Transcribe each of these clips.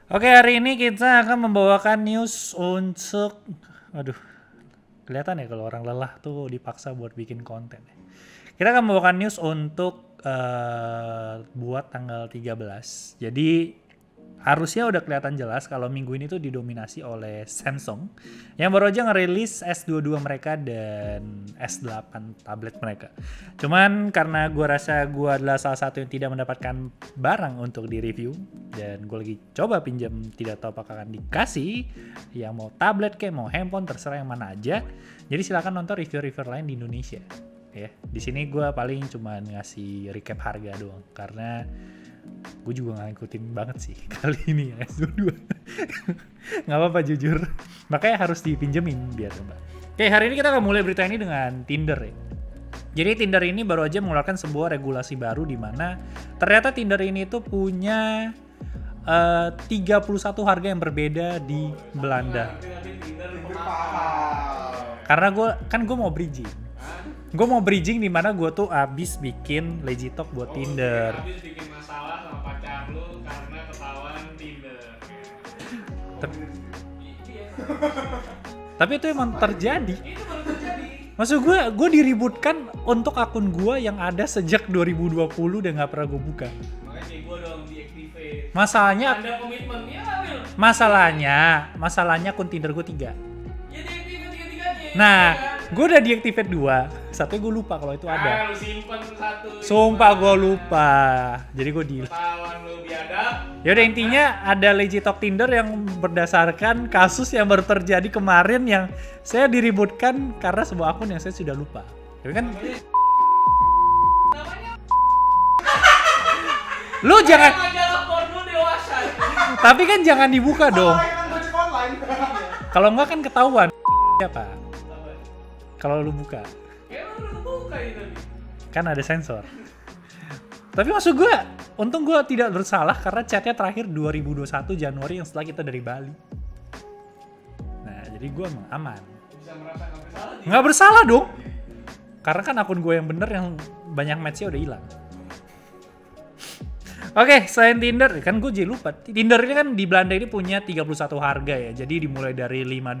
Oke, hari ini kita akan membawakan news untuk kelihatan ya kalau orang lelah tuh dipaksa buat bikin konten. Kita akan membawakan news untuk buat tanggal 13. Jadi harusnya udah kelihatan jelas kalau minggu ini tuh didominasi oleh Samsung yang baru aja ngerilis S22 mereka dan S8 tablet mereka. Cuman karena gue rasa gue adalah salah satu yang tidak mendapatkan barang untuk di-review dan gue lagi coba pinjam, tidak tahu apakah akan dikasih, yang mau tablet kayak mau handphone terserah yang mana aja. Jadi silakan nonton review-review lain di Indonesia. Ya, di sini gue paling cuma ngasih recap harga doang karena gue juga gak ngikutin banget sih kali ini ya S22. Gak apa-apa jujur, makanya harus dipinjemin biar coba. Oke, hari ini kita akan mulai berita ini dengan Tinder ya. Jadi Tinder ini baru aja mengeluarkan sebuah regulasi baru di mana ternyata Tinder ini tuh punya 31 harga yang berbeda di Belanda. Karena gue mau bridging. Gue mau bridging di mana gue tuh abis bikin Legitalk buat Tinder. Abis bikin masalah sama pacar lu karena ketahuan Tinder. Tapi itu emang terjadi. Itu baru terjadi. Maksud gue diributkan untuk akun gue yang ada sejak 2020 dan gak pernah gue buka. Makanya kayak gue dong deactivate. Masalahnya, Ada komitmennya Wil. masalahnya akun Tinder gue 3. Ya deactivate tiga-tiganya. Nah, Ya kan? gue udah deactivate 2. Satunya gue lupa kalau itu ada. Lu simpen satu. Sumpah gue lupa. Jadi gue delete. Ketahuan lu biadab. Ya udah, intinya ada Legitalk Tinder yang berdasarkan kasus yang baru terjadi kemarin yang saya diributkan karena sebuah akun yang saya sudah lupa. Tapi kan Namanya lu jangan, majalah porno dewasa. tapi kan jangan dibuka dong. Kalau enggak kan ketahuan. Siapa? Kalau lu buka, Ya lu udah kebuka ini tadi. kan ada sensor. Tapi maksud gue, untung gue tidak bersalah karena chatnya terakhir 2021 Januari yang setelah kita dari Bali. Nah, jadi gue emang aman. Bisa merasa nggak bersalah dia. Nggak bersalah dong. Karena kan akun gue yang bener yang banyak match-nya udah hilang. Oke, selain Tinder, kan gue jadi lupa. Tinder ini kan di Belanda ini punya 31 harga ya. Jadi dimulai dari $5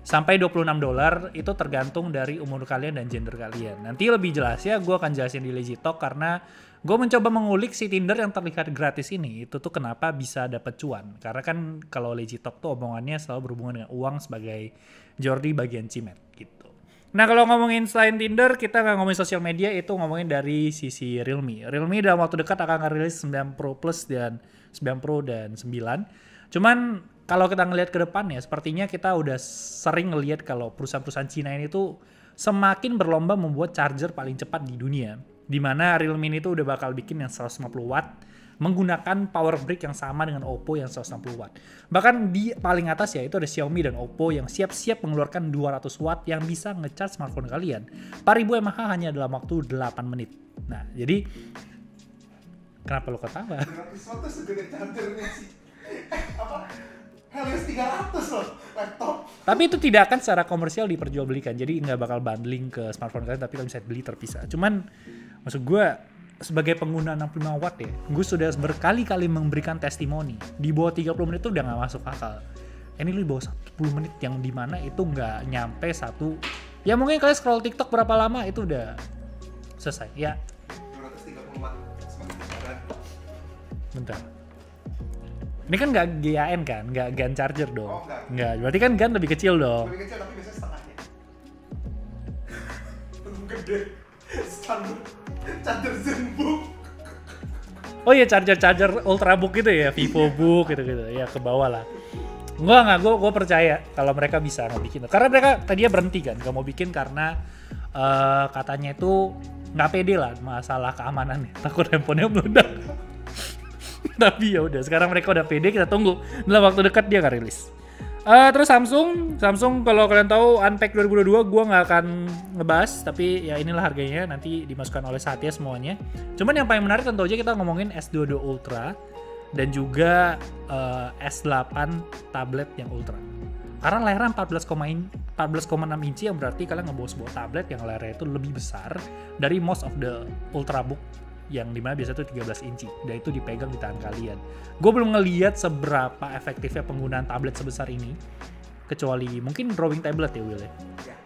sampai $26. Itu tergantung dari umur kalian dan gender kalian. Nanti lebih jelas ya, gue akan jelasin di Legitalk karena gue mencoba mengulik si Tinder yang terlihat gratis ini. Itu tuh kenapa bisa dapet cuan. Karena kan kalau Legitalk tuh omongannya selalu berhubungan dengan uang sebagai Jordi bagian cimet gitu. Nah, kalau ngomongin selain Tinder, kita nggak ngomongin sosial media, itu ngomongin dari sisi Realme. Realme dalam waktu dekat akan ngerilis 9 Pro Plus dan 9 Pro dan 9. Cuman kalau kita ngelihat ke depan ya, sepertinya kita udah sering ngelihat kalau perusahaan-perusahaan Cina ini tuh semakin berlomba membuat charger paling cepat di dunia. Dimana Realme ini tuh udah bakal bikin yang 150 watt menggunakan power brick yang sama dengan Oppo yang 160 watt. Bahkan di paling atas ya itu ada Xiaomi dan Oppo yang siap-siap mengeluarkan 200 watt yang bisa nge-charge smartphone kalian 4000 mAh hanya dalam waktu 8 menit. Nah, jadi kenapa lo ketawa? 200 watt tuh segede chargernya sih. Apa? Helios 300 loh, laptop. Tapi itu tidak akan secara komersial diperjualbelikan. Jadi nggak bakal bundling ke smartphone kalian, tapi kalian bisa beli terpisah. Cuman maksud gue sebagai pengguna 65 watt ya, gue sudah berkali-kali memberikan testimoni. Di bawah 30 menit itu udah gak masuk akal. Ini lu di bawah 10 menit yang dimana itu gak nyampe satu. Ya mungkin kalian scroll TikTok berapa lama itu udah selesai. Ya, 230 watt semakin kecepatan. bentar. Ini kan gak GAN kan, gak GAN charger dong. Oh, enggak. Enggak, berarti kan GAN lebih kecil dong. Lebih kecil tapi biasanya setengahnya. Belum gede. Standar charger Zenbook. Oh iya, charger Ultrabook gitu ya, VivoBook gitu-gitu. Ya ke bawah lah. Enggak, gue percaya kalau mereka bisa ngebikin. Karena mereka tadinya berhenti kan, gak mau bikin karena katanya itu nggak pede lah masalah keamanannya. Takut handphonenya meledak. Tapi ya udah, sekarang mereka udah pede, kita tunggu dalam waktu dekat dia akan rilis. Terus Samsung kalau kalian tahu Unpacked 2022 gue nggak akan ngebahas, tapi ya inilah harganya nanti dimasukkan oleh Satya semuanya. Cuman yang paling menarik tentu aja kita ngomongin S22 Ultra dan juga S8 tablet yang Ultra. Karena layarnya 14,6 inci yang berarti kalian ngebawa sebuah tablet yang layarnya itu lebih besar dari most of the Ultrabook yang dimana biasa tuh 13 inci dan itu dipegang di tangan kalian. Gue belum ngeliat seberapa efektifnya penggunaan tablet sebesar ini, kecuali mungkin drawing tablet ya Will ya,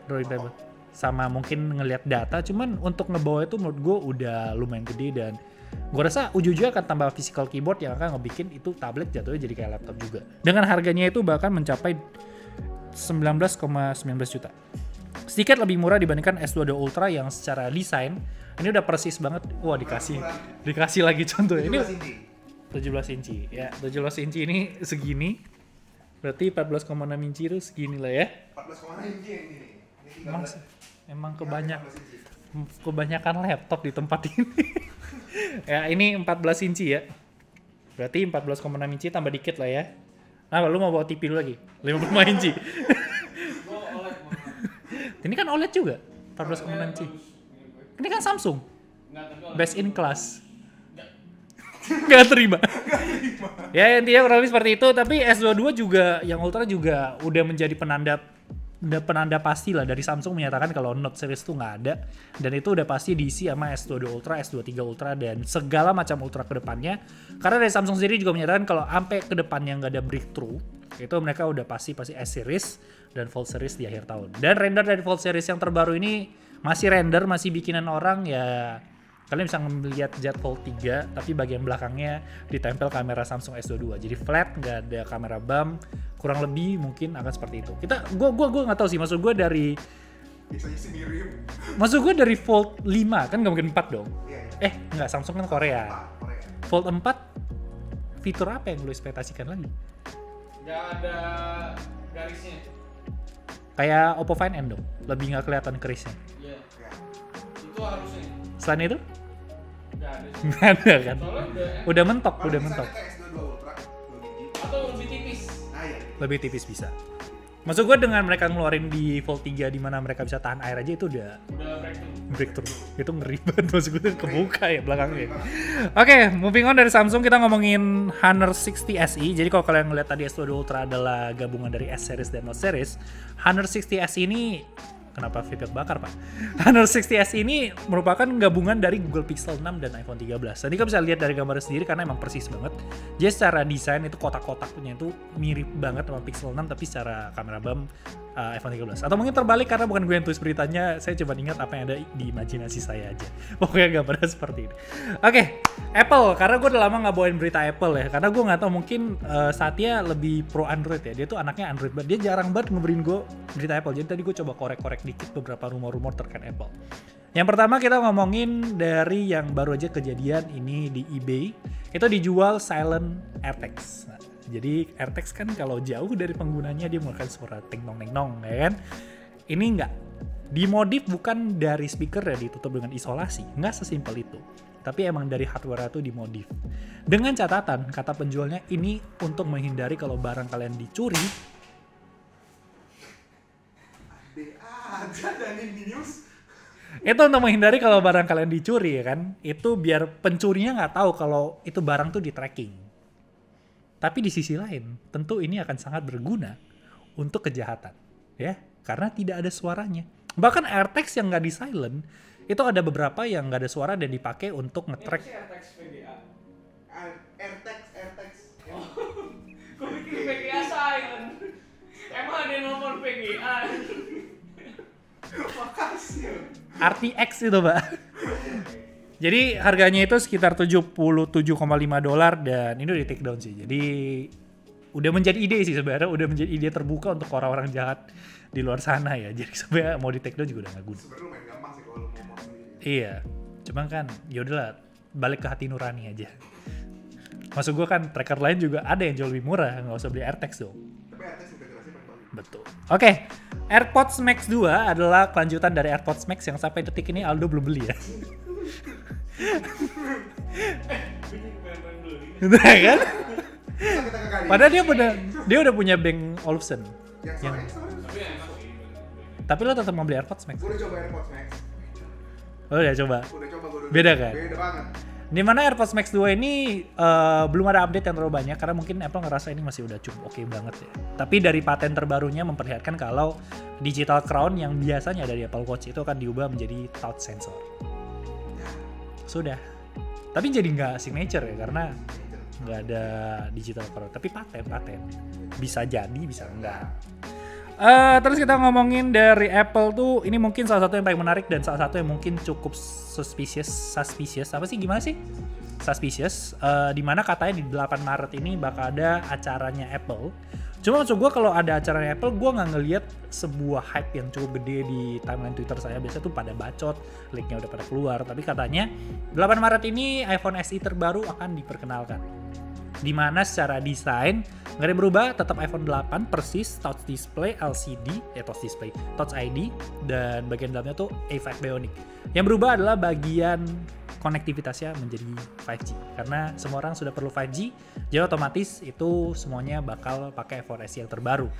drawing tablet sama mungkin ngelihat data. Cuman untuk ngebawa itu menurut gue udah lumayan gede dan gue rasa ujung-ujungnya akan tambah physical keyboard yang akan ngebikin itu tablet jatuhnya jadi kayak laptop juga. Dengan harganya itu bahkan mencapai 19,19 juta. Sedikit lebih murah dibandingkan S22 Ultra yang secara desain ini udah persis banget. Wah, dikasih lagi contoh. Ini 17 inci. Ya, 17 inci ini segini. Berarti 14,6 inci itu segini lah ya. 14,6 inci yang ini. Emang kebanyakan laptop di tempat ini. Ya, ini 14 inci ya. Berarti 14,6 inci tambah dikit lah ya. Nah, lu mau bawa TV dulu lagi? 55 inci. Ini kan OLED juga. 14,6 inci. Ini kan Samsung. Best in class. Nggak terima. Ya, intinya kurang lebih seperti itu. Tapi S22 juga, yang Ultra juga udah menjadi penanda pasti lah dari Samsung menyatakan kalau Note series itu nggak ada, dan itu udah pasti diisi sama S22 Ultra, S23 Ultra dan segala macam Ultra kedepannya. Karena dari Samsung sendiri juga menyatakan kalau sampai kedepannya nggak ada breakthrough, itu mereka udah pasti S series dan Fold series di akhir tahun. Dan render dari Fold series yang terbaru ini masih render, masih bikinan orang ya. Kalian bisa melihat Z Fold 3, tapi bagian belakangnya ditempel kamera Samsung S22. Jadi flat, nggak ada kamera bump, kurang lebih mungkin akan seperti itu. Gue nggak tahu sih, maksud gue dari biasanya sih mirip. Maksud gue dari Fold 5 kan nggak mungkin 4 dong. Iya. Nggak, Samsung kan Korea. Fold 4 fitur apa yang lo ekspektasikan lagi? Nggak ada garisnya. Kayak Oppo Find N dong, lebih nggak kelihatan kerisnya. Iya. Itu harusnya. Selain itu? Nggak ada. Nggak ada kan? Soalnya Udah mentok. Kayak S22 Ultra 2 inci. atau lebih tipis. Nah, iya. Lebih tipis bisa. Maksud gue dengan mereka ngeluarin di Fold 3 di mana mereka bisa tahan air aja itu udah breakthrough. Itu ngeri banget, maksud gue kebuka ya belakangnya. Oke, moving on dari Samsung kita ngomongin Honor 60 SE. Jadi kalau kalian ngeliat tadi S22 Ultra adalah gabungan dari S series dan Note series, Honor 60 SE ini kenapa feedback bakar pak? Honor 60S ini merupakan gabungan dari Google Pixel 6 dan iPhone 13. Tadi kalian bisa lihat dari gambar sendiri karena emang persis banget. Jadi secara desain itu kotak-kotaknya itu mirip banget sama Pixel 6 tapi secara kamera bump iPhone 13. Atau mungkin terbalik karena bukan gue yang tulis beritanya, saya coba ingat apa yang ada di imajinasi saya aja. Pokoknya gambarnya seperti ini. Oke, Apple, karena gue udah lama nggak bawain berita Apple ya, karena gue nggak tahu mungkin Satya lebih pro Android ya, dia tuh anaknya Android banget, dia jarang banget ngeberiin gue berita Apple. Jadi tadi gue coba korek-korek dikit beberapa rumor-rumor terkait Apple. Yang pertama kita ngomongin dari yang baru aja kejadian ini di eBay, itu dijual silent AirTags. Nah, jadi AirTags kan kalau jauh dari penggunanya dia mengeluarkan suara ting-tong ya kan. Ini enggak. Dimodif bukan dari speaker ya ditutup dengan isolasi. Enggak sesimpel itu. Tapi emang dari hardware itu dimodif. Dengan catatan, kata penjualnya ini untuk menghindari kalau barang kalian dicuri. Ada dan ini news. Itu untuk menghindari kalau barang kalian dicuri ya kan. Itu biar pencurinya nggak tahu kalau itu barang tuh di tracking. Tapi di sisi lain, tentu ini akan sangat berguna untuk kejahatan, ya, karena tidak ada suaranya. Bahkan AirTags yang nggak di silent, itu ada beberapa yang nggak ada suara dan dipakai untuk nge-track. AirTags VGA. AirTags. Gue pikir VGA silent. Emang ada yang nelfon VGA? Makasih. RTX itu, Pak. Jadi harganya itu sekitar $77,5 dan ini udah di take down sih. Jadi udah menjadi ide sih sebenarnya, udah menjadi ide terbuka untuk orang-orang jahat di luar sana ya. Jadi sebenarnya mau di take down juga udah nggak guna. Sebenarnya lumayan gampang sih kalau mau ngomong sendiri. Iya, cuman kan yaudahlah, balik ke hati nurani aja. Maksud gue kan tracker lain juga ada yang jauh lebih murah, nggak usah beli AirTags dong. Tapi AirTags integrasi paling bagus. Betul. Oke, AirPods Max 2 adalah kelanjutan dari AirPods Max yang sampai detik ini Aldo belum beli ya. Bener kan? Padahal dia udah punya Bang Olufsen. Yang Tapi enak sih. Tapi lo tetap mau beli AirPods Max? gue udah coba AirPods Max. Oh udah coba. Udah coba gue. Beda kan? Beda banget. Dimana AirPods Max 2 ini belum ada update yang terlalu banyak karena mungkin Apple ngerasa ini masih udah cukup oke banget ya. Tapi dari paten terbarunya memperlihatkan kalau digital crown yang biasanya ada di Apple Watch itu akan diubah menjadi touch sensor. Sudah. Tapi jadi nggak signature ya karena nggak ada digital product. Tapi paten bisa jadi bisa enggak. Terus kita ngomongin dari Apple tuh, ini mungkin salah satu yang paling menarik dan salah satu yang mungkin cukup suspicious apa sih gimana sih? Suspicious, dimana katanya di 8 Maret ini bakal ada acaranya Apple. Cuma maksud gue kalau ada acaranya Apple, gue nggak ngelihat sebuah hype yang cukup gede di timeline Twitter saya. Biasanya tuh pada bacot, linknya udah pada keluar. Tapi katanya 8 Maret ini iPhone SE terbaru akan diperkenalkan. Dimana secara desain nggak ada yang berubah, tetap iPhone 8 persis, touch display, LCD, touch ID, dan bagian dalamnya tuh A5 Bionic. Yang berubah adalah bagian konektivitasnya menjadi 5G karena semua orang sudah perlu 5G, jadi otomatis itu semuanya bakal pakai iPhone SE yang terbaru.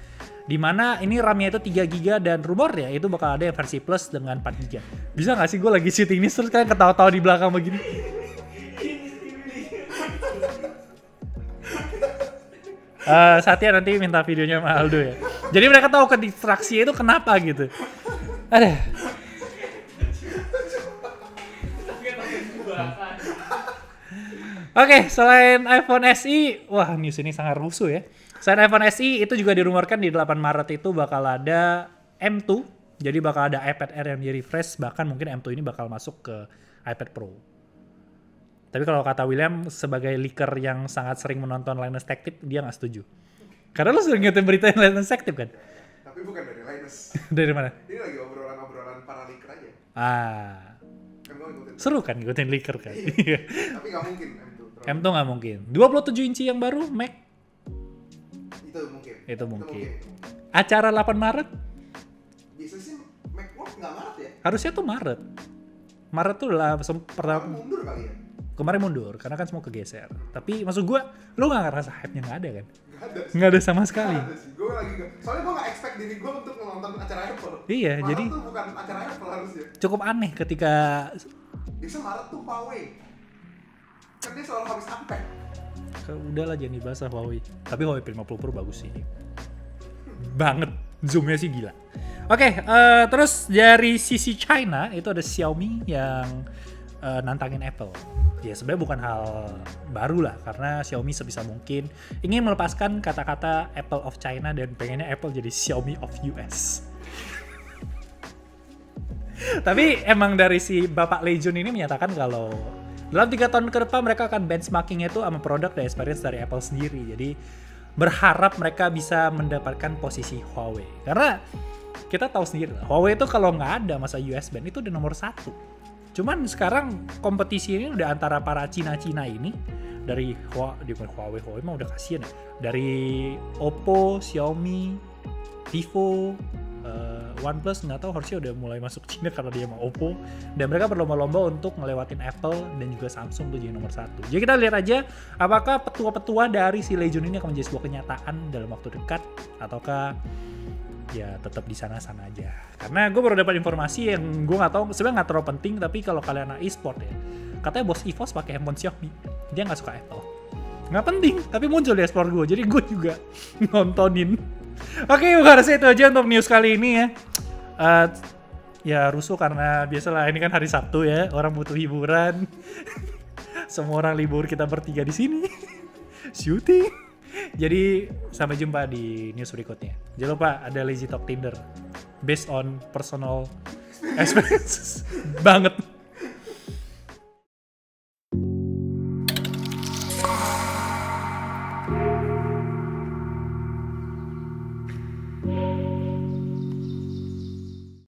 Dimana ini RAM-nya itu 3GB dan rumornya itu bakal ada yang versi Plus dengan 4GB. Bisa nggak sih gue lagi syuting ini terus kalian ketawa-tawa di belakang begini? Satya nanti minta videonya sama Aldo ya. Jadi mereka tahu ke distraksi itu kenapa gitu. Ada. Oke, selain iPhone SE, wah news ini sangat rusuh ya. Selain iPhone SE itu juga dirumorkan di 8 Maret itu bakal ada M2. Jadi bakal ada iPad Air yang di-refresh, bahkan mungkin M2 ini bakal masuk ke iPad Pro. Tapi kalau kata William sebagai leaker yang sangat sering menonton Linus Tech Tip, dia nggak setuju. Karena lu sering ngikutin berita Linus Tech Tip kan? Tapi bukan dari Linus. Dari mana? Ini lagi obrolan para leaker aja. Kan gue ngikutin. Seru kan ngikutin leaker kan? Iya. Tapi nggak mungkin M2. M2 nggak mungkin. 27 inci yang baru Mac? Itu mungkin. Acara 8 Maret? Bisa sih Macworld nggak Maret ya? Harusnya tuh Maret. Maret tuh lah pertama. Mundur kali ya? Kemarin mundur karena kan semua kegeser. Tapi maksud gue, lu nggak ngerasa hype-nya nggak ada kan? Nggak ada sama sekali. Nggak ada sih. Gue lagi soalnya gue nggak expect diri gue untuk nonton acara Apple. Iya, Maret jadi tuh bukan acara Apple harusnya. cukup aneh ketika Bisa Maret tuh Huawei. Kan dia selalu habis unpack. udahlah jangan dibahas lah Huawei. Tapi Huawei P50 Pro bagus sih. Banget. Zoom-nya sih gila. Oke, terus dari sisi China itu ada Xiaomi yang nantangin Apple. Ya sebenarnya bukan hal baru lah karena Xiaomi sebisa mungkin ingin melepaskan kata-kata Apple of China dan pengennya Apple jadi Xiaomi of US. Tapi emang dari si Bapak Legion ini menyatakan kalau dalam 3 tahun ke depan mereka akan benchmarkingnya itu sama produk dan experience dari Apple sendiri. Jadi berharap mereka bisa mendapatkan posisi Huawei. Karena kita tahu sendiri lah, Huawei itu kalau nggak ada masa US band itu udah nomor 1. Cuman sekarang kompetisi ini udah antara para Cina-Cina ini dari Huawei mah udah kasihan ya. Dari Oppo, Xiaomi, Vivo, OnePlus nggak tahu harusnya udah mulai masuk Cina karena dia mau Oppo, dan mereka berlomba-lomba untuk ngelewatin Apple dan juga Samsung tuh jadi nomor 1. Jadi kita lihat aja apakah petua-petua dari si Legion ini akan menjadi sebuah kenyataan dalam waktu dekat ataukah ya tetap di sana-sana aja. Karena gue baru dapat informasi yang gue nggak tahu, sebenarnya nggak terlalu penting, tapi kalau kalian anak e-sport ya, katanya bos EVOS pakai handphone Xiaomi, dia nggak suka Apple. Nggak penting, tapi muncul di explore gue, jadi gue juga nontonin. Oke, harusnya itu aja untuk news kali ini ya. Ya rusuh karena biasalah ini kan hari Sabtu ya, orang butuh hiburan. Semua orang libur, kita bertiga di sini syuting. Jadi sampai jumpa di news berikutnya. Jangan lupa ada Lazy Talk Tinder based on personal experiences banget.